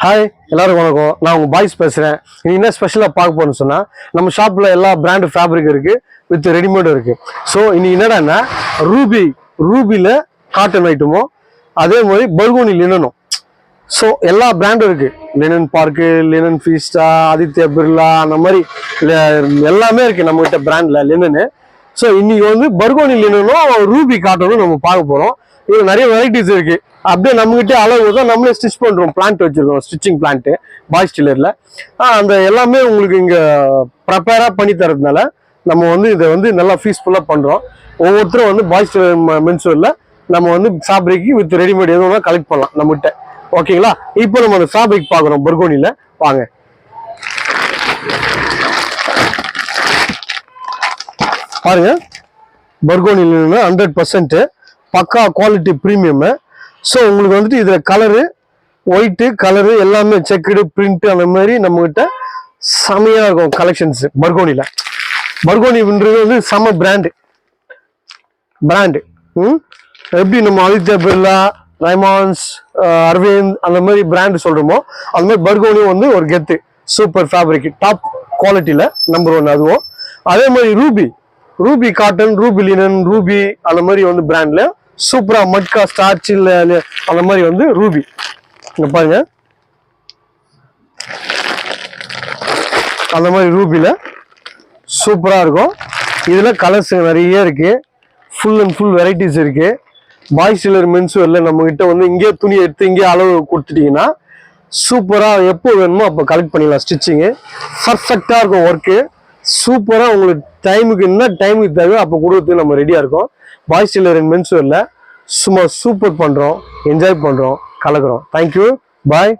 Hi எல்லாருக்கும் வணக்கம். நான் உங்கள் பாய்ஸ் பேசுகிறேன். இன்னைக்கு என்ன ஸ்பெஷலாக பார்க்க போகணும்னு சொன்னால், நம்ம ஷாப்பில் எல்லா பிராண்டு ஃபேப்ரிக் இருக்குது, வித் ரெடிமேடும் இருக்குது. ஸோ இன்னைக்கு என்னடான்னா ரூபியில் காட்டன் ஐட்டமும், அதே மாதிரி பர்கோனி லினனும். ஸோ எல்லா பிராண்டும் இருக்குது. Linen Park, Linen Fiesta, Aditya Birla, அந்த மாதிரி எல்லாமே இருக்குது நம்மகிட்ட பிராண்டில் லினனு. ஸோ இன்னைக்கு வந்து பர்கோனி லினனும் ரூபி காட்டனும் நம்ம பார்க்க போகிறோம். இதில் நிறைய வெரைட்டிஸ் இருக்குது. அப்படியே நம்மகிட்ட அளவு தான் நம்மளே ஸ்டிச் பண்ணுறோம். பிளான்ட் வச்சுருக்கோம், ஸ்டிச்சிங் பிளான்ட்டு பாய்ஸ் டெய்லரில். அந்த எல்லாமே உங்களுக்கு இங்கே ப்ரிப்பேராக பண்ணி தரதுனால நம்ம வந்து இதை வந்து நல்லா பீஸ்ஃபுல்லாக பண்ணுறோம். ஒவ்வொருத்தரும் வந்து பாய்ஸ் டெய்லர் மென்ஸ்வேரில் நம்ம வந்து ஃபேப்ரிக் வித் ரெடிமேட் எதுவும் கலெக்ட் பண்ணலாம் நம்மகிட்ட. ஓகேங்களா? இப்போ நம்ம அந்த ஃபேப்ரிக் பார்க்குறோம் பர்கோனியில். வாங்க. பாருங்க, பர்கோனியில் 100% பக்கா குவாலிட்டி ப்ரீமியம். ஸோ உங்களுக்கு வந்துட்டு இதில் கலரு, ஒயிட்டு கலரு எல்லாமே செக்குடு பிரிண்ட் அந்த மாதிரி நம்மகிட்ட செமையாக இருக்கும் கலெக்ஷன்ஸ் பர்கோனியில். பர்கோனின்றது வந்து செம பிராண்டு. எப்படி நம்ம ஆதித்யா பிர்லா, ரைமான்ஸ், அரவிந்த் அந்த மாதிரி பிராண்டு சொல்கிறோமோ, அந்த மாதிரி பர்கோனியும் வந்து ஒரு கெத்து. சூப்பர் ஃபேப்ரிக், டாப் குவாலிட்டியில் நம்பர் 1 அதுவும். அதே மாதிரி Ruby cotton, Ruby linen, Ruby அந்த மாதிரி வந்து பிராண்டில் சூப்பரா மட்கா ஸ்டார்ச் அந்த மாதிரி வந்து ரூபி. இங்க பாருங்க, அந்த மாதிரி ரூபில சூப்பரா இருக்கும். இதுல கலர்ஸ் நிறைய இருக்கு, ஃபுல் அண்ட் ஃபுல் வெரைட்டிஸ் இருக்கு. பாய்ஸ் டெய்லர் மென்ஸ் வேர்ல நம்ம கிட்ட வந்து இங்கே துணி எடுத்து இங்கே அளவு கொடுத்துட்டீங்கன்னா சூப்பரா எப்போ வேணுமோ அப்போ கலெக்ட் பண்ணிடலாம். ஸ்டிச்சிங்கு பர்ஃபெக்டா இருக்கும். ஒர்க்கு சூப்பரா உங்களுக்கு டைமுக்கு என்ன டைமுக்கு தேவை அப்போ கொடுக்கறதுக்கு நம்ம ரெடியா இருக்கோம். பாய்ஸ் டெய்லர் அண்ட் மென்ஸ் வேர்ல சும்மா சூப்பர் பண்றோம், என்ஜாய் பண்றோம், கலக்குறோம். தேங்க்யூ, பாய்.